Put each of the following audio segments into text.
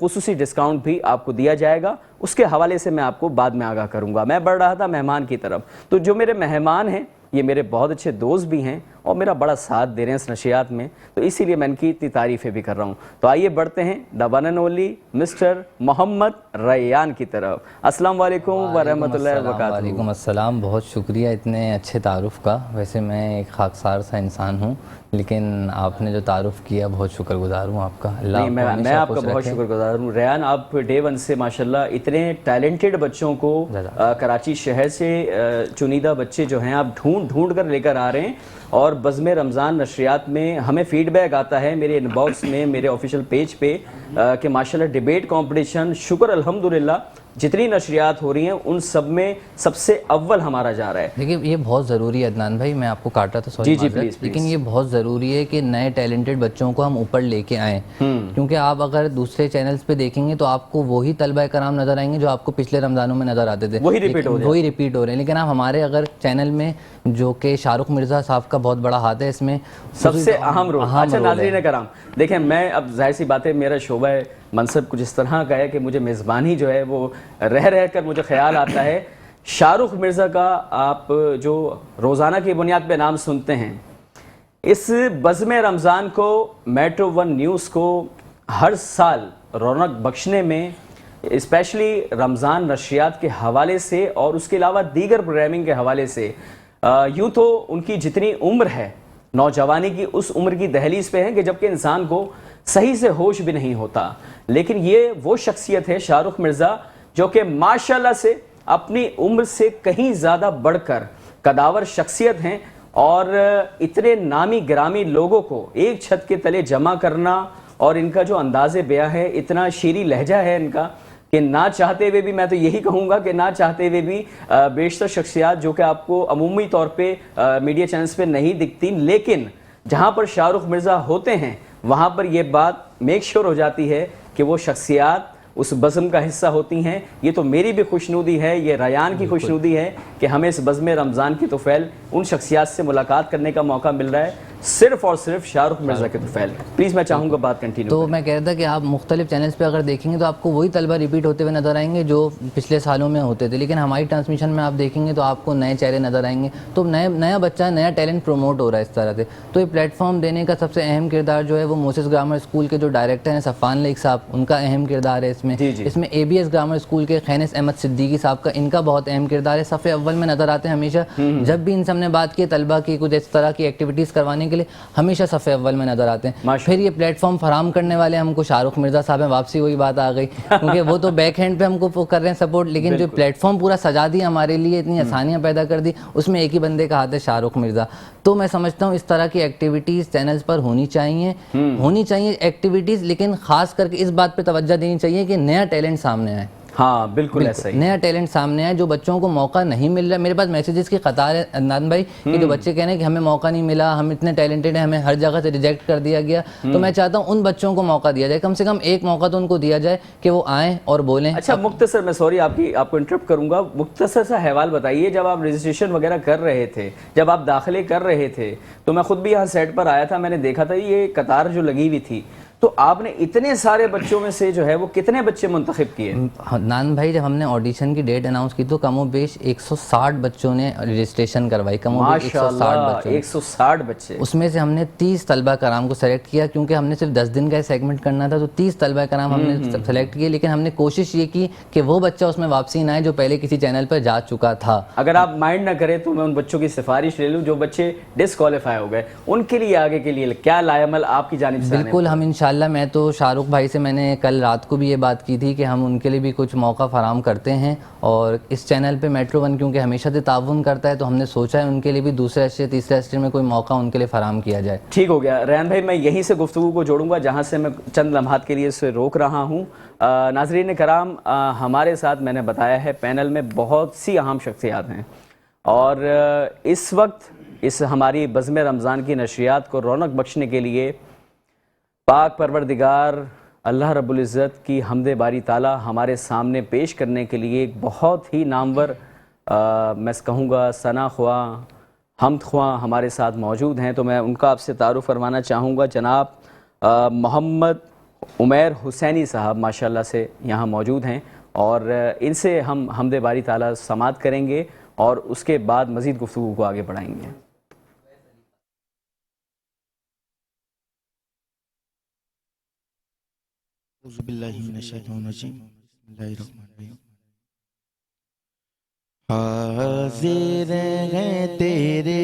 خصوصی ڈسکاؤنٹ بھی آپ کو دیا جائے گا، اس کے حوالے سے میں آپ کو بعد میں آگاہ کروں گا۔ میں بڑھ رہا تھا مہمان کی طرف، تو جو میرے مہمان ہیں یہ میرے بہت اچھے دوست بھی ہیں اور میرا بڑا ساتھ دے رہے ہیں اس نشریات میں، تو اسی لیے میں ان کی اتنی تعریفیں بھی کر رہا ہوں۔ تو آئیے بڑھتے ہیں the one and only mister Muhammad Rayan کی طرف۔ السلام علیکم ورحمۃ اللہ وبرکاتہ۔ وعلیکم السلام، بہت شکریہ اتنے اچھے تعارف کا۔ ویسے میں ایک خاکسار سا انسان ہوں، لیکن آپ نے جو تعارف کیا بہت شکر گزار ہوں آپ کا۔ اللہ میں آپ کا بہت شکر گزار ہوں ریان۔ آپ ڈے ون سے ماشاءاللہ اتنے ٹیلنٹڈ بچوں کو کراچی شہر سے چنیدہ بچے جو ہیں آپ ڈھونڈ کر لے کر آ رہے ہیں، اور بزم رمضان نشریات میں ہمیں فیڈ بیک آتا ہے میرے ان باکس میں، میرے آفیشیل پیج پہ، کہ ماشاءاللہ ڈیبیٹ کمپٹیشن شکر الحمدللہ جتنی نشریات ہو رہی ہیں ان سب میں سب سے اول ہمارا جا رہا ہے۔ دیکھیں یہ بہت ضروری ہے عدنان بھائی، میں آپ کو کاٹا تھا سوری، لیکن یہ بہت ضروری ہے کہ نئے ٹیلنٹڈ بچوں کو ہم اوپر لے کے آئیں، کیونکہ آپ اگر دوسرے چینلز پہ دیکھیں گے تو آپ کو وہی طلبہ کرام نظر آئیں گے جو آپ کو پچھلے رمضانوں میں نظر آتے تھے، وہی ریپیٹ ہو رہے ہیں۔ لیکن آپ ہمارے اگر چینل میں جو کہ شاہ رخ مرزا صاحب کا بہت بڑا ہاتھ ہے اس میں، سب سے اہم رول۔ اچھا ناظرین کرام دیکھیں، میں اب ظاہر سی بات ہے میرا شعبہ منصب کچھ اس طرح کا ہے کہ مجھے میزبانی جو ہے وہ رہ کر مجھے خیال آتا ہے شاہ رخ مرزا کا۔ آپ جو روزانہ کی بنیاد پہ نام سنتے ہیں، اس بزم رمضان کو میٹرو ون نیوز کو ہر سال رونق بخشنے میں، اسپیشلی رمضان نشریات کے حوالے سے اور اس کے علاوہ دیگر پروگرامنگ کے حوالے سے، یوں تو ان کی جتنی عمر ہے نوجوانی کی، اس عمر کی دہلیز پہ ہے کہ جبکہ انسان کو صحیح سے ہوش بھی نہیں ہوتا، لیکن یہ وہ شخصیت ہے شاہ رخ مرزا جو کہ ماشاءاللہ سے اپنی عمر سے کہیں زیادہ بڑھ کر قداور شخصیت ہیں، اور اتنے نامی گرامی لوگوں کو ایک چھت کے تلے جمع کرنا، اور ان کا جو انداز بیاں ہے، اتنا شیریں لہجہ ہے ان کا کہ نہ چاہتے ہوئے بھی، میں تو یہی کہوں گا کہ نہ چاہتے ہوئے بھی بیشتر شخصیات جو کہ آپ کو عمومی طور پہ میڈیا چینلز پہ نہیں دکھتی، لیکن جہاں پر شاہ رخ مرزا ہوتے ہیں وہاں پر یہ بات میک شور ہو جاتی ہے کہ وہ شخصیات اس بزم کا حصہ ہوتی ہیں۔ یہ تو میری بھی خوشنودی ہے، یہ ریان کی خوشنودی ہے کہ ہمیں اس بزم رمضان کی طفیل ان شخصیات سے ملاقات کرنے کا موقع مل رہا ہے، صرف اور صرف شاہ رخ مرزا کے طفیل۔ پلیز میں چاہوں گا بات کنٹینیو۔ تو میں کہہ رہا تھا کہ آپ مختلف چینلز پہ اگر دیکھیں گے تو آپ کو وہی طلبہ ریپیٹ ہوتے ہوئے نظر آئیں گے جو پچھلے سالوں میں ہوتے تھے، لیکن ہماری ٹرانسمیشن میں آپ دیکھیں گے تو آپ کو نئے چہرے نظر آئیں گے، تو نیا بچہ، نیا ٹیلنٹ پروموٹ ہو رہا ہے اس طرح سے۔ تو یہ پلیٹ فارم دینے کا سب سے اہم کردار جو ہے وہ موسیس گرامر اسکول کے جو ڈائریکٹر ہیں صفان لیک صاحب، ان کا اہم کردار ہے اس میں۔ اس میں ABS گرامر اسکول کے خینس احمد صدیقی صاحب کا، ان کا بہت اہم کردار ہے، صف اول میں نظر آتے ہیں ہمیشہ۔ جب بھی ان سے ہم نے بات کی طلبہ کی کچھ اس طرح کی ایکٹیویٹیز کروانے کے لیے، ہمیشہ صف اول میں نظر آتے ہیں۔ پھر یہ پلیٹ فارم فراہم کرنے والے ہم کو شاہ رخ مرزا صاحب ہیں، واپسی وہی بات آ گئی، کیونکہ وہ تو بیک ہینڈ پہ ہم کو کر رہے ہیں سپورٹ، لیکن جو پلیٹ فارم پورا سجا دیا ہمارے لیے، اتنی آسانیاں پیدا کر دی، اس میں ایک ہی بندے کا ہاتھ ہے، شاہ رخ مرزا۔ تو میں سمجھتا ہوں اس طرح کی ایکٹیویٹیز چینلز پر ہونی چاہیے ایکٹیویٹیز، لیکن خاص کر کے اس بات پہ توجہ دینی چاہیے کہ نیا ٹیلنٹ سامنے آئے۔ ہاں بالکل ایسا ہی، نیا ٹیلنٹ سامنے آئے، جو بچوں کو موقع نہیں مل رہا۔ میرے پاس میسیجز کی قطار ہے عدنان بھائی کہ جو بچے کہہ رہے ہیں کہ ہمیں موقع نہیں ملا، ہم اتنے ٹیلنٹڈ ہیں، ہمیں ہر جگہ سے ریجیکٹ کر دیا گیا۔ تو میں چاہتا ہوں ان بچوں کو موقع دیا جائے، کم سے کم ایک موقع تو ان کو دیا جائے کہ وہ آئیں اور بولیں۔ اچھا مختصر، میں سوری آپ کو انٹرپٹ کروں گا، مختصر سا حوال بتائیے، جب آپ رجسٹریشن وغیرہ کر رہے تھے، جب آپ داخلے کر رہے تھے، تو میں خود بھی یہاں سیٹ پر آیا تھا، میں نے دیکھا تھا یہ قطار جو لگی ہوئی تھی، تو آپ نے اتنے سارے بچوں میں سے جو ہے وہ کتنے بچے منتخب کیے؟ نان بھائی جب ہم نے آڈیشن کی ڈیٹ اناؤنس کی تو کم و بیش 160 بچوں نے رجسٹریشن کروائی، کم و بیش 160 بچے۔ اس میں سے ہم نے 30 طلبہ کرام کو سلیکٹ کیا، کیونکہ ہم نے صرف 10 دن کا سیگمنٹ کرنا تھا، تو 30 طلبہ کرام ہم نے سلیکٹ کیے، لیکن ہم نے کوشش یہ کی کہ وہ بچہ اس میں واپسی نہ آئے جو پہلے کسی چینل پر جا چکا تھا۔ اگر آپ مائنڈ نہ کریں تو میں ان بچوں کی سفارش لے لوں جو بچے ڈسکوالیفائی ہو گئے، ان کے لیے آگے کے لیے کیا لائے عمل آپ کی جانب سے؟ بالکل، ہم انشاءاللہ، میں تو شاہ رخ بھائی سے میں نے کل رات کو بھی یہ بات کی تھی کہ ہم ان کے لیے بھی کچھ موقع فراہم کرتے ہیں، اور اس چینل پہ میٹرو ون کیونکہ ہمیشہ سے تعاون کرتا ہے تو ہم نے سوچا ہے ان کے لیے بھی دوسرے اشرے تیسرے اشرے میں کوئی موقع ان کے لیے فراہم کیا جائے۔ ٹھیک ہو گیا ریان بھائی، میں یہیں سے گفتگو کو جوڑوں گا جہاں سے میں چند لمحات کے لیے اسے روک رہا ہوں۔ ناظرین کرام، ہمارے ساتھ میں نے بتایا ہے پینل میں بہت سی اہم شخصیات ہیں، اور اس وقت اس ہماری بزم رمضان کی نشریات کو رونق بخشنے کے لیے پاک پروردگار اللہ رب العزت کی حمد باری تعالی ہمارے سامنے پیش کرنے کے لیے ایک بہت ہی نامور، میں کہوں گا ثنا خواہ، حمد خواہ ہمارے ساتھ موجود ہیں، تو میں ان کا آپ سے تعارف فرمانا چاہوں گا۔ جناب محمد عمیر حسینی صاحب ماشاءاللہ سے یہاں موجود ہیں، اور ان سے ہم حمد باری تعالیٰ سماعت کریں گے اور اس کے بعد مزید گفتگو کو آگے بڑھائیں گے۔ اعوذ باللہ من الشیطان الرجیم، بسم اللہ الرحمن الرحیم۔ حاضر ہیں تیرے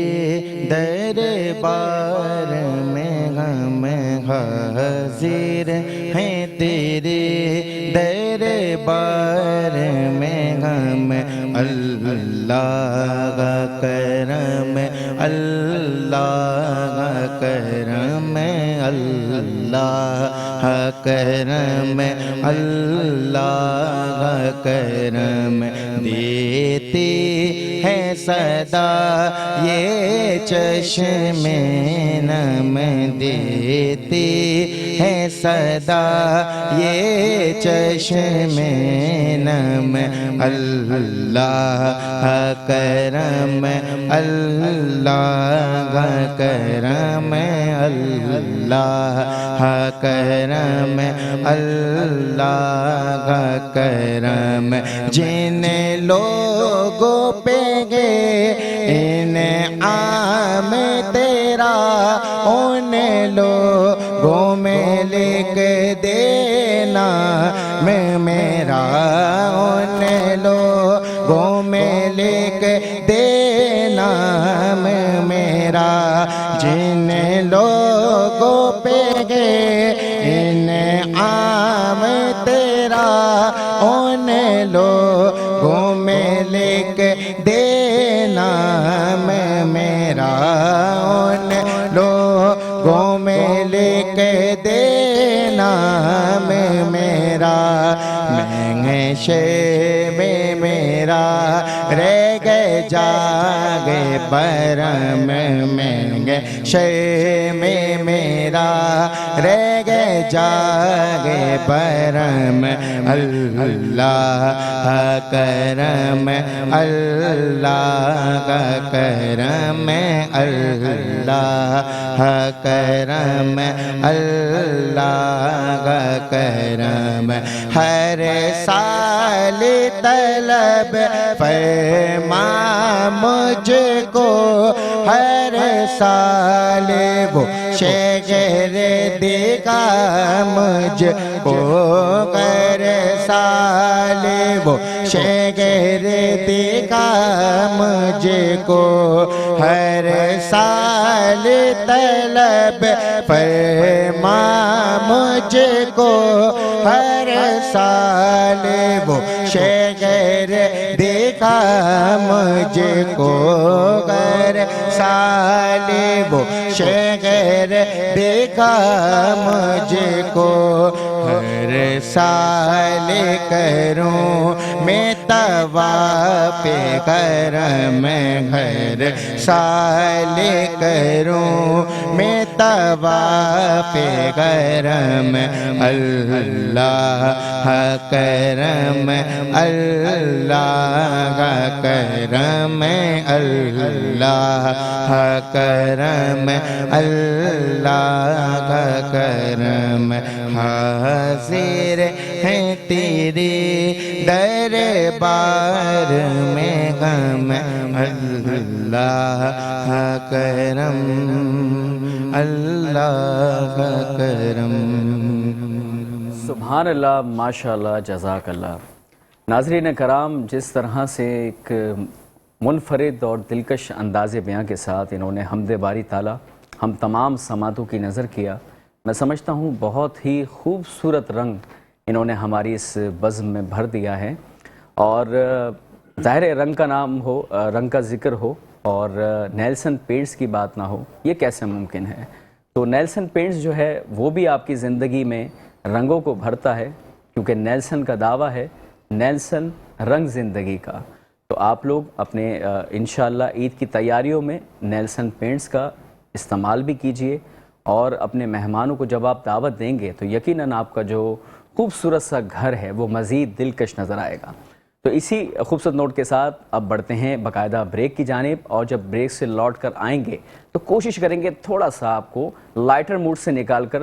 دربار میں ہم، حاضر ہیں تیرے دربار میں ہم، اللہ کرم، اللہ کرم، اللہ کرم، اللہ کرم، دیتی ہے صدا یہ چشم نم، دیتی ہے صدا یہ چشم نم، اللہ کرم، اللہ کرم، اللہ کرم، اللہ کرم، جن لوگوں پہ گے انعام تیرا ان لوگوں میں لکھ دینا میں میرا، ان لوگوں میں لکھ دینا میں میرا، جن لوگوں پہ گے انعام تیرا ان لوگوں میں لکھ دینا میں میرا، ان لوگوں میں لکھ دینا میں میرا، مہنگے میں میرا رہ گئے جاگے برم، مہنگے میں میرا رہ گئے جاگے برم، اللہ کرم، اللہ کرم، اللہ کرم، اللہ کرم، ہر سال طلب فرما مجھ کو، ہر سال وہ شہر دکھا مجھ کو، ہر سال وہ شہر دکھا مجھ کو، ہر سال طلب فرما مجھ کو، ہر سال وہ شہر دکھا مجھ کو، ہر سال وہ شہر دکھا مجھ کو، ہر سال کروں میں طواف کرم، ہر سال کروں میں طواف کرم، اللہ کرم، اللہ کرم، اللہ کرم، اللہ کرم، حاضر ہیں تیرے دربار میں ہم، اللہ کرم، اللہ کرم۔ سبحان اللہ، ماشاءاللہ، جزاک اللہ۔ ناظرین کرام، جس طرح سے ایک منفرد اور دلکش انداز بیان کے ساتھ انہوں نے حمد باری تعالیٰ ہم تمام سماعتوں کی نظر کیا، میں سمجھتا ہوں بہت ہی خوبصورت رنگ انہوں نے ہماری اس بزم میں بھر دیا ہے، اور ظاہر رنگ کا نام ہو، رنگ کا ذکر ہو اور نیلسن پینٹس کی بات نہ ہو، یہ کیسے ممکن ہے؟ تو نیلسن پینٹس جو ہے وہ بھی آپ کی زندگی میں رنگوں کو بھرتا ہے، کیونکہ نیلسن کا دعویٰ ہے نیلسن رنگ زندگی کا۔ تو آپ لوگ اپنے انشاءاللہ عید کی تیاریوں میں نیلسن پینٹس کا استعمال بھی کیجئے، اور اپنے مہمانوں کو جب آپ دعوت دیں گے تو یقیناً آپ کا جو خوبصورت سا گھر ہے وہ مزید دلکش نظر آئے گا۔ تو اسی خوبصورت نوٹ کے ساتھ اب بڑھتے ہیں باقاعدہ بریک کی جانب، اور جب بریک سے لوٹ کر آئیں گے تو کوشش کریں گے تھوڑا سا آپ کو لائٹر موڈ سے نکال کر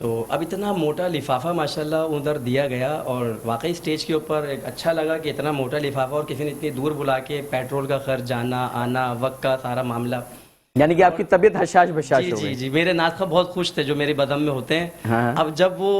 تو اب اتنا موٹا لفافہ ماشاءاللہ ادھر دیا گیا اور واقعی اسٹیج کے اوپر ایک اچھا لگا کہ اتنا موٹا لفافہ اور کسی نے اتنی دور بلا کے پیٹرول کا خرچ، جانا آنا، وقت کا سارا معاملہ. یعنی کہ آپ کی طبیعت حشاش بشاش جی ہو جی گئی. جی میرے ناز خواہ بہت خوش تھے جو میرے بدم میں ہوتے ہیں. ہاں. اب جب وہ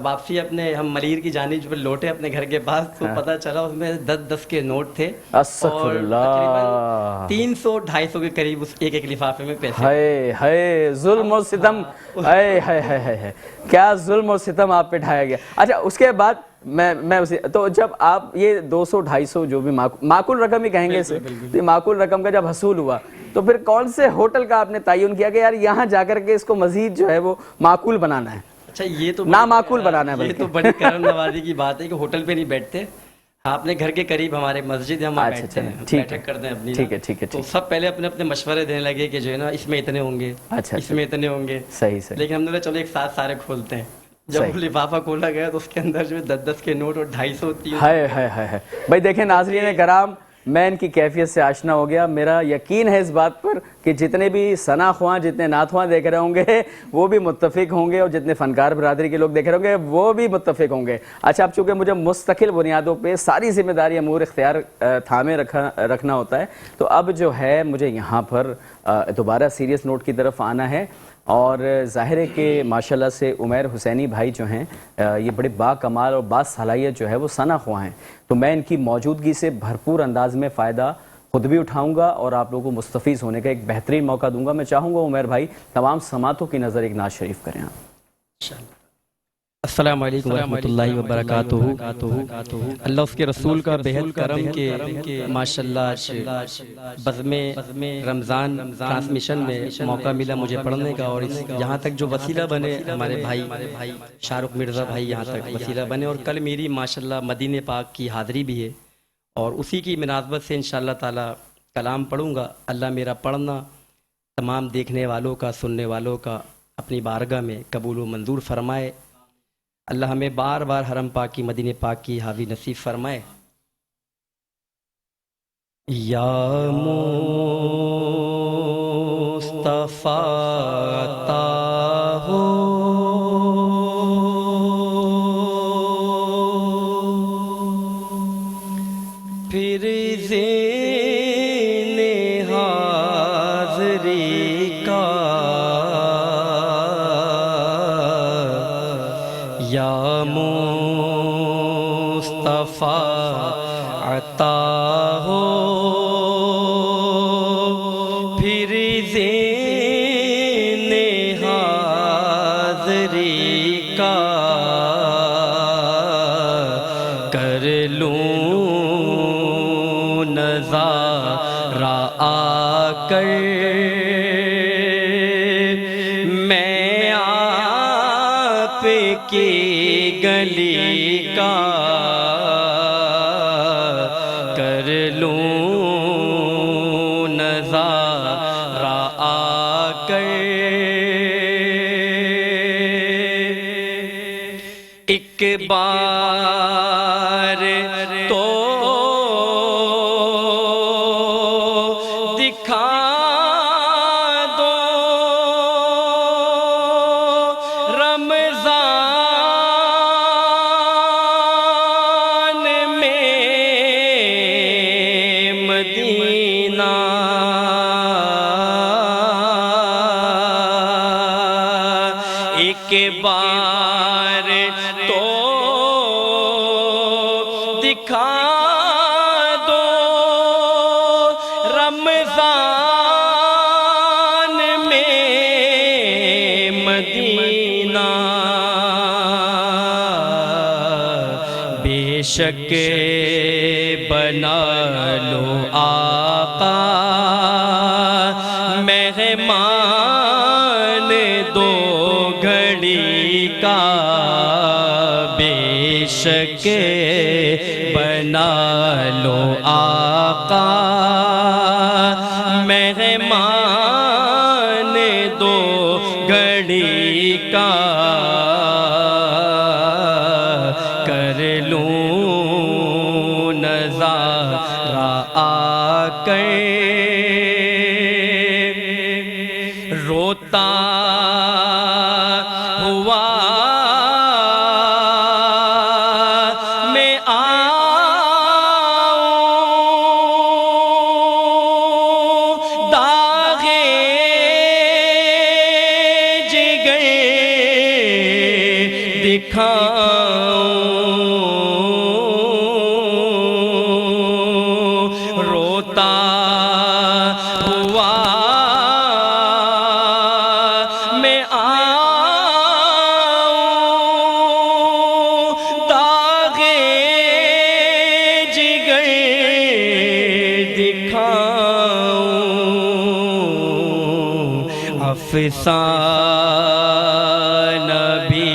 واپسی اپنے ہم ملیر کی جانب جب لوٹے اپنے گھر کے پاس تو پتہ چلا اس میں 10 کے نوٹ تھے استغفر اور اللہ. تقریباً 300-250 کے قریب اس ایک لفافے میں پیسے. ہائے ہائے ظلم و ستم، ہائے ہائے ہائے ہائے، کیا ظلم و ستم آپ پہ ڈھایا گیا. اچھا اس کے بعد میں اسی تو جب آپ یہ 200-250 جو بھی معقول رقم ہی کہیں گے اسے، یہ معقول رقم کا جب حصول ہوا تو پھر کون سے ہوٹل کا آپ نے تعین کیا کہ یار یہاں جا کر کے اس کو مزید جو ہے وہ معقول بنانا ہے؟ اچھا یہ تو نامعقول بنانا ہے. یہ تو بڑی کرم نوازی کی بات ہے کہ ہوٹل پہ نہیں بیٹھتے، اپنے گھر کے قریب ہمارے مسجد ہے، ہم بیٹھتے ہیں، بیٹھک کرتے ہیں اپنی. ٹھیک ہے ٹھیک ہے. تو سب پہلے اپنے اپنے مشورے دینے لگے کہ جو ہے نا اس میں اتنے ہوں گے، اس میں اتنے ہوں گے. صحیح صحیح. لیکن ہم نے چلو ایک ساتھ سارے کھولتے ہیں. جب وہ لفافہ کھولا گیا تو اس کے اندر جو 10 کے نوٹ اور 250 ہائے ہائے ہائے. بھائی دیکھیں ناظرین کرام، میں ان کی کیفیت سے آشنا ہو گیا. میرا یقین ہے اس بات پر کہ جتنے بھی ثنا خواں، جتنے نعت خواں دیکھ رہے ہوں گے وہ بھی متفق ہوں گے اور جتنے فنکار برادری کے لوگ دیکھ رہے ہوں گے وہ بھی متفق ہوں گے. اچھا اب چونکہ مجھے مستقل بنیادوں پہ ساری ذمہ داری امور اختیار تھامے رکھنا ہوتا ہے تو اب جو ہے مجھے یہاں پر دوبارہ سیریس نوٹ کی طرف آنا ہے. اور ظاہر ہے کہ ماشاءاللہ سے عمیر حسینی بھائی جو ہیں یہ بڑے با کمال اور با صلاحیت جو ہے وہ ثنا خواں ہیں. تو میں ان کی موجودگی سے بھرپور انداز میں فائدہ خود بھی اٹھاؤں گا اور آپ لوگوں کو مستفیض ہونے کا ایک بہترین موقع دوں گا. میں چاہوں گا عمیر بھائی تمام سماعتوں کی نظر ایک نعت شریف کریں آپ. السلام علیکم ورحمۃ اللہ وبرکاتہ. اللہ اس کے رسول کا بہت کرم کہ ماشاءاللہ بزم رمضان ٹرانسمیشن میں موقع ملا مجھے پڑھنے کا اور یہاں تک جو وسیلہ بنے ہمارے بھائی شاہ رخ مرزا بھائی یہاں تک وسیلہ بنے. اور کل میری ماشاءاللہ مدینہ پاک کی حاضری بھی ہے اور اسی کی مناسبت سے انشاءاللہ تعالی کلام پڑھوں گا. اللہ میرا پڑھنا تمام دیکھنے والوں کا، سننے والوں کا اپنی بارگاہ میں قبول و منظور فرمائے. اللہ ہمیں بار بار حرم پاک کی، مدینہ پاک کی حاوی نصیب فرمائے. یا مصطفیٰ عطا ہو پھر زین حاضری کا، یا مصطفیٰ عطا ہو پھر زین حاضری کا، کر لوں نظارہ آ کر میں آپ کی گلی کا، کر لوں نظارہ آ کر ایک بار تو دکھا دو رمضان میں مدینہ، ایک بار تو دکھا دو رمضان میں مدینہ. بے شک بنا لو آقا مہمان دو گھڑی کا، بے شک بنا لو آقا مہمان دو گھڑی کا، کر لوں نظارہ آ کر روتا ہوا دکھاؤں روتا ہوا میں آؤں داغے جگر دکھاؤں افسانہ بھی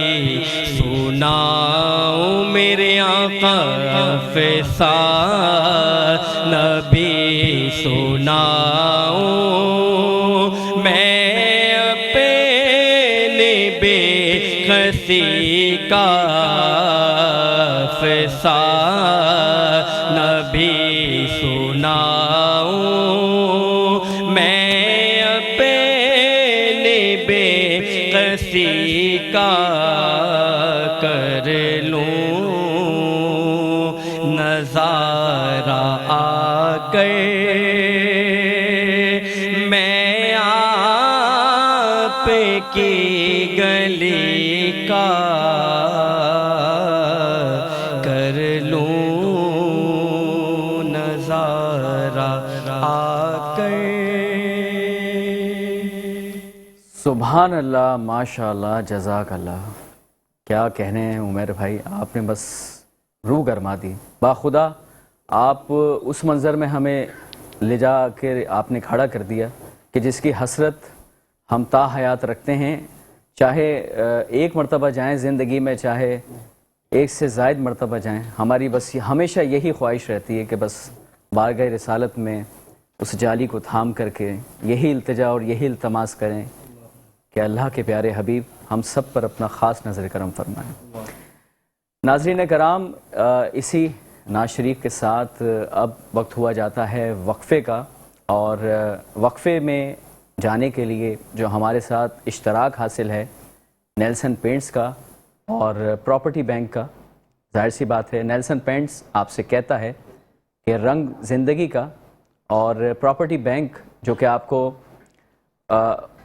سناؤں میرے آقا افسانہ بھی سناؤں میں اپنے بے خسی کا افسانہ بھی سناؤں میں اپنے بے خسی کا کر لوں نظارہ آ کر میں آپ کی گلی کا کر لوں نظارہ آ کر سبحان اللہ، ماشاء اللہ، جزاک اللہ. کیا کہنے ہیں عمیر بھائی، آپ نے بس روح گرما دی. باخدا آپ اس منظر میں ہمیں لے جا کے آپ نے کھڑا کر دیا کہ جس کی حسرت ہم تا حیات رکھتے ہیں، چاہے ایک مرتبہ جائیں زندگی میں، چاہے ایک سے زائد مرتبہ جائیں. ہماری بس ہمیشہ یہی خواہش رہتی ہے کہ بس بارگاہ رسالت میں اس جالی کو تھام کر کے یہی التجا اور یہی التماس کریں کہ اللہ کے پیارے حبیب ہم سب پر اپنا خاص نظر کرم فرمائیں. ناظرین کرام، اسی ناز شریف کے ساتھ اب وقت ہوا جاتا ہے وقفے کا، اور وقفے میں جانے کے لیے جو ہمارے ساتھ اشتراک حاصل ہے نیلسن پینٹس کا اور پراپرٹی بینک کا. ظاہر سی بات ہے نیلسن پینٹس آپ سے کہتا ہے کہ رنگ زندگی کا، اور پراپرٹی بینک جو کہ آپ کو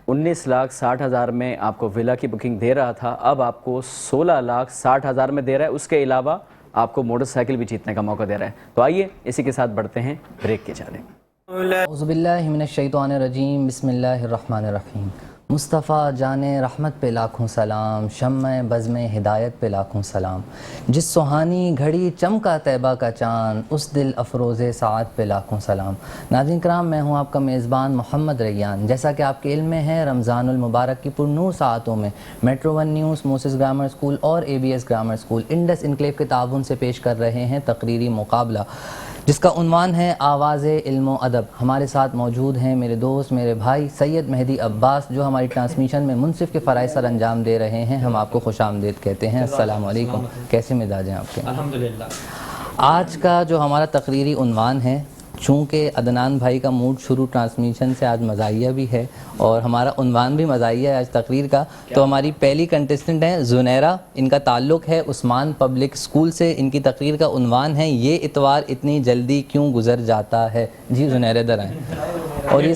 19,60,000 میں آپ کو ولا کی بکنگ دے رہا تھا، اب آپ کو 16,60,000 میں دے رہا ہے. اس کے علاوہ آپ کو موٹر سائیکل بھی جیتنے کا موقع دے رہا ہے. تو آئیے اسی کے ساتھ بڑھتے ہیں بریک کی جانب. اعوذ باللہ من الشیطان الرجیم، بسم اللہ الرحمن الرحیم. مصطفیٰ جان رحمت پہ لاکھوں سلام، شمع بزم ہدایت پہ لاکھوں سلام. جس سہانی گھڑی چمکا طیبہ کا چاند، اس دل افروز سعادت پہ لاکھوں سلام. ناظرین کرام، میں ہوں آپ کا میزبان محمد ریان. جیسا کہ آپ کے علم میں ہے، رمضان المبارک کی پرنور ساعتوں میں metro one news, Moses grammar school اور ABS grammar school Indus enclave کے تعاون سے پیش کر رہے ہیں تقریری مقابلہ جس کا عنوان ہے آواز علم و ادب. ہمارے ساتھ موجود ہیں میرے دوست، میرے بھائی سید مہدی عباس، جو ہماری ٹرانسمیشن میں منصف کے فرائض سر انجام دے رہے ہیں. ہم آپ کو خوش آمدید کہتے ہیں. السلام علیکم. کیسے مزاج ہیں آپ کے؟ الحمدللہ. آج کا جو ہمارا تقریری عنوان ہے، چونکہ عدنان بھائی کا موڈ شروع ٹرانسمیشن سے آج مزاحیہ بھی ہے اور ہمارا عنوان بھی مزاحیہ ہے آج تقریر کا، تو ہماری پہلی کنٹسٹنٹ ہیں زنیرہ. ان کا تعلق ہے عثمان پبلک اسکول سے. ان کی تقریر کا عنوان ہے یہ اتوار اتنی جلدی کیوں گزر جاتا ہے. جی زنیرہ ادھر آئیں. اور یہ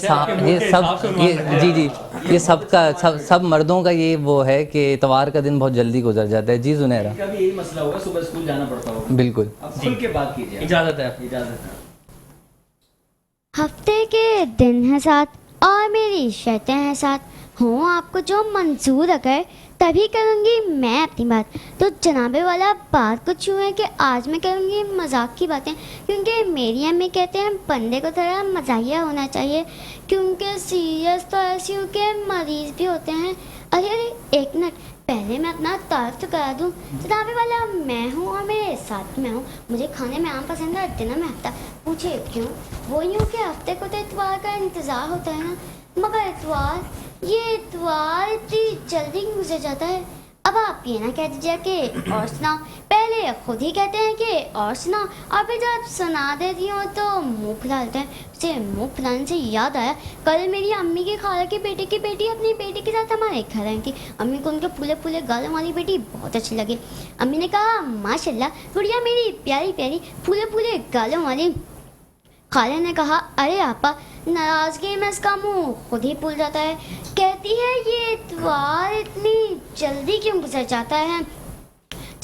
سب مردوں کا یہ وہ ہے کہ اتوار کا دن بہت جلدی گزر جاتا ہے. جی زنیرہ. یہی مسئلہ ہوگا، صبح اسکول جانا پڑتا ہوگا. بالکل. کھل کے بات کیجیے. اجازت ہے. ہفتے کے دن ہیں ساتھ اور میری شرطیں ہیں ساتھ، ہوں آپ کو جو منظور اگر تبھی کروں گی میں اپنی بات. تو جناب والا بات کچھ یوں ہے کہ آج میں کروں گی مذاق کی باتیں، کیونکہ میری امی کہتے ہیں بندے کو تھوڑا مزاحیہ ہونا چاہیے، کیونکہ سیریس تو ایسی ہوں کہ مریض بھی ہوتے ہیں. ارے ایک منٹ، پہلے میں اپنا تعارف تو کرا دوں. جناب والا میں ہوں اور میرے ساتھ میں ہوں. مجھے کھانے میں آم پسند ہے، دن میں ہفتہ. پوچھے کیوں؟ وہ یوں کہ ہفتے کو تو اتوار کا انتظار ہوتا ہے نا، مگر یہ اتوار اتنی جلدی گزر جاتا ہے. اب آپ یہ نہ کہہ دیجیے کہ اور سناؤ، پہلے خود ہی کہتے ہیں کہ اور سناؤ، اور پھر جب سنا دیتی ہوں تو منہ پھلالتے ہیں. اسے منہ پھلانے سے یاد آیا، کل میری امی کی خالہ کے بیٹے کی بیٹی اپنی بیٹی کے ساتھ ہمارے گھر آئی تھی. امی کو ان کے پھولے پھولے گالوں والی بیٹی بہت اچھی لگی. امی نے کہا ماشاء اللہ گڑیا میری پیاری پیاری پھولے پھولے گالوں والی. خالہ نے کہا ارے آپا ناراضگی میں اس کا منہ خود ہی پھول جاتا ہے. کہتی ہے یہ اتوار اتنی جلدی کیوں گزر جاتا ہے.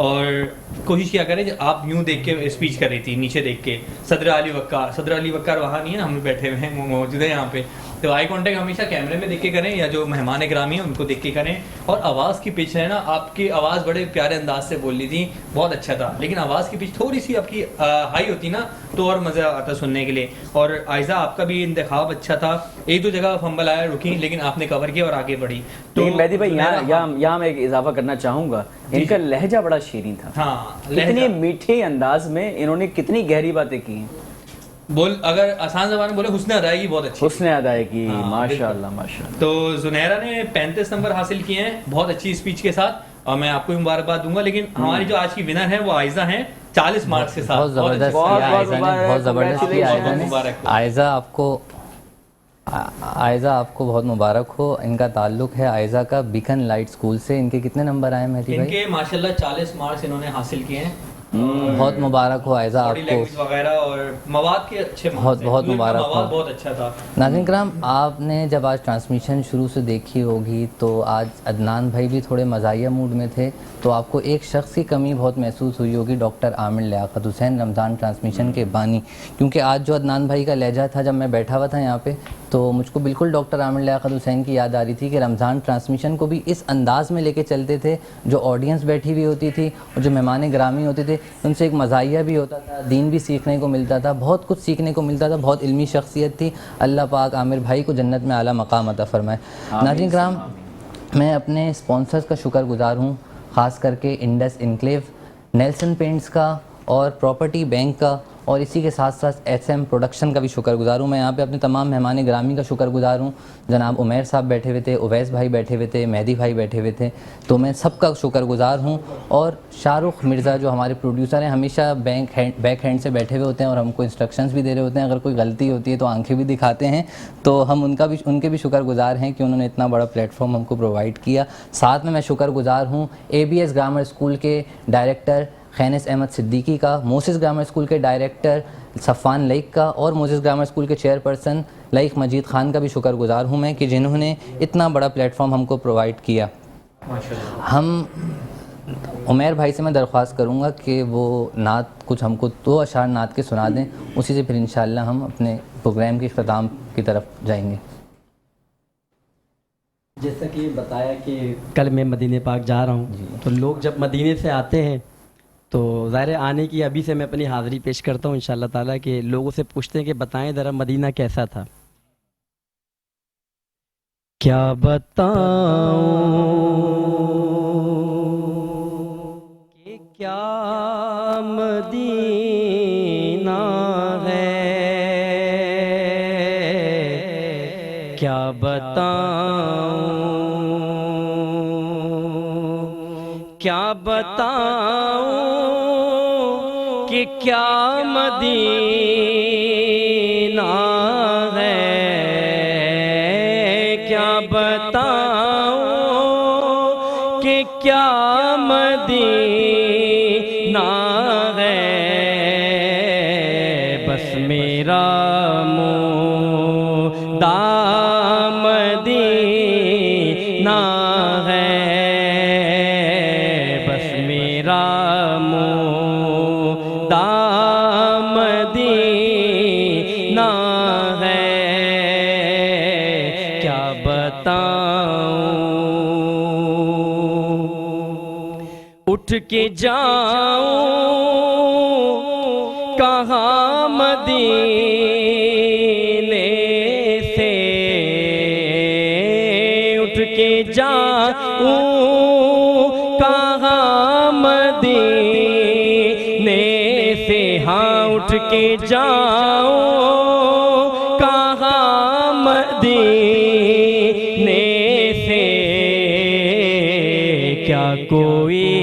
اور کوشش کیا کریں آپ یوں دیکھ کے اسپیچ کر رہی تھی نیچے دیکھ کے صدر علی وقار وہاں نہیں ہے, ہم بیٹھے ہوئے ہیں, موجود ہیں یہاں پہ, تو آئی کانٹیکٹ ہمیشہ کیمرے میں دیکھ کے کریں یا جو مہمان گرامی ہیں ان کو دیکھ کے کریں. اور آواز کی پچ ہے نا, آپ کی آواز بڑے پیارے انداز سے بول لی تھی, بہت اچھا تھا, لیکن آواز کی پچ تھوڑی سی آپ کی ہائی ہوتی نا تو اور مزہ آتا سننے کے لیے. اور عائزہ آپ کا بھی انتخاب اچھا تھا, ایک دو جگہ فمبل آیا رکی لیکن آپ نے کور کیا اور آگے بڑھی. تو مہدی بھائی یہاں میں ایک اضافہ کرنا چاہوں گا, ان کا لہجہ بڑا شیریں تھا. ہاں, کتنے میٹھے انداز میں انہوں نے کتنی گہری باتیں کی ہیں. اگر آسان زبان میں بولے حسن ادائیگی بہت اچھی, حسن ادائیگی, ماشاءاللہ ماشاءاللہ. تو زنیرہ نے 35 نمبر حاصل کیے ہیں بہت اچھی اسپیچ کے ساتھ, اور میں آپ کو مبارکباد دوں گا. لیکن ہماری جو آج کی ونر ہے وہ عائزہ ہیں 40 مارکس کے ساتھ. بہت زبردست کیا عائزہ آپ کو بہت مبارک ہو. ان کا تعلق ہے عائزہ کا بیکن لائٹ اسکول سے. ان کے کتنے نمبر آئے مہدی ان بھائی؟ کے ماشاءاللہ 40 مارکس انہوں نے حاصل کیے ہیں. بہت مبارک ہو عائزہ آپ کو, وغیرہ اور مواد کے اچھے بہت مبارک ہو. بہت اچھا تھا. ناظرین کرام, آپ نے جب آج ٹرانسمیشن شروع سے دیکھی ہوگی تو آج عدنان بھائی بھی تھوڑے مزاحیہ موڈ میں تھے, تو آپ کو ایک شخص کی کمی بہت محسوس ہوئی ہوگی, ڈاکٹر عامر لیاقت حسین, رمضان ٹرانسمیشن کے بانی. کیونکہ آج جو عدنان بھائی کا لہجہ تھا, جب میں بیٹھا ہوا تھا یہاں پہ تو مجھ کو بالکل ڈاکٹر عامر لیاقت حسین کی یاد آ رہی تھی کہ رمضان ٹرانسمیشن کو بھی اس انداز میں لے کے چلتے تھے. جو آڈینس بیٹھی ہوئی ہوتی تھی اور جو مہمان گرامی ہوتے تھے, ان سے ایک مزاحیہ بھی ہوتا تھا, دین بھی سیکھنے کو ملتا تھا, بہت کچھ سیکھنے کو ملتا تھا. بہت علمی شخصیت تھی. اللہ پاک عامر بھائی کو جنت میں اعلیٰ مقام عطا فرمائے. ناظرین کرام, میں اپنے اسپانسرز کا شکر گزار ہوں, خاص کر کے انڈس انکلیو, نیلسن پینٹس کا اور پراپرٹی بینک کا, اور اسی کے ساتھ ساتھ ایس ایم پروڈکشن کا بھی شکر گزار ہوں. میں یہاں پہ اپنے تمام مہمان گرامی کا شکر گزار ہوں. جناب عمیر صاحب بیٹھے ہوئے تھے, اویس بھائی بیٹھے ہوئے تھے, مہدی بھائی بیٹھے ہوئے تھے, تو میں سب کا شکر گزار ہوں. اور شاہ رخ مرزا جو ہمارے پروڈیوسر ہیں, ہمیشہ بیک ہینڈ سے بیٹھے ہوئے ہوتے ہیں اور ہم کو انسٹرکشنز بھی دے رہے ہوتے ہیں. اگر کوئی غلطی ہوتی ہے تو آنکھیں بھی دکھاتے ہیں, تو ہم ان کے بھی شکر گزار ہیں کہ انہوں نے اتنا بڑا پلیٹ فارم ہم کو پرووائڈ کیا. ساتھ میں شکر گزار ہوں ABS گرامر اسکول کے ڈائریکٹر خینس احمد صدیقی کا, موسیس گرامر اسکول کے ڈائریکٹر صفان لائق کا, اور موسیس گرامر اسکول کے چیئرپرسن لائق مجید خان کا بھی شکر گزار ہوں میں, کہ جنہوں نے اتنا بڑا پلیٹ فارم ہم کو پرووائڈ کیا. ہم عمیر بھائی سے میں درخواست کروں گا کہ وہ نعت کچھ ہم کو 2 اشعار نعت کے سنا دیں, اسی سے پھر انشاءاللہ ہم اپنے پروگرام کے اختتام کی طرف جائیں گے. جیسا کہ بتایا کہ کل میں مدینہ پاک جا رہا ہوں, تو لوگ جب مدینے سے آتے ہیں تو ظاہر آنے کی ابھی سے میں اپنی حاضری پیش کرتا ہوں انشاءاللہ تعالیٰ, کہ لوگوں سے پوچھتے ہیں کہ بتائیں ذرا مدینہ کیسا تھا. کیا بتاؤں کہ کیا مدینہ ہے, کیا بتاؤں کیا بتاؤں کہ کیا مدینہ ہے, کیا بتاؤں کہ کیا مدینہ ہے. بس میرا مدام مدینہ ہے, بس میرا مدام مدینہ ہے, کیا بتاؤں. اٹھ کے جاؤں کہاں مدینے سے, اٹھ کے جاؤں کہاں مدینے سے, ہاں اٹھ کے جاؤں کہاں مدینے سے, کیا کوئی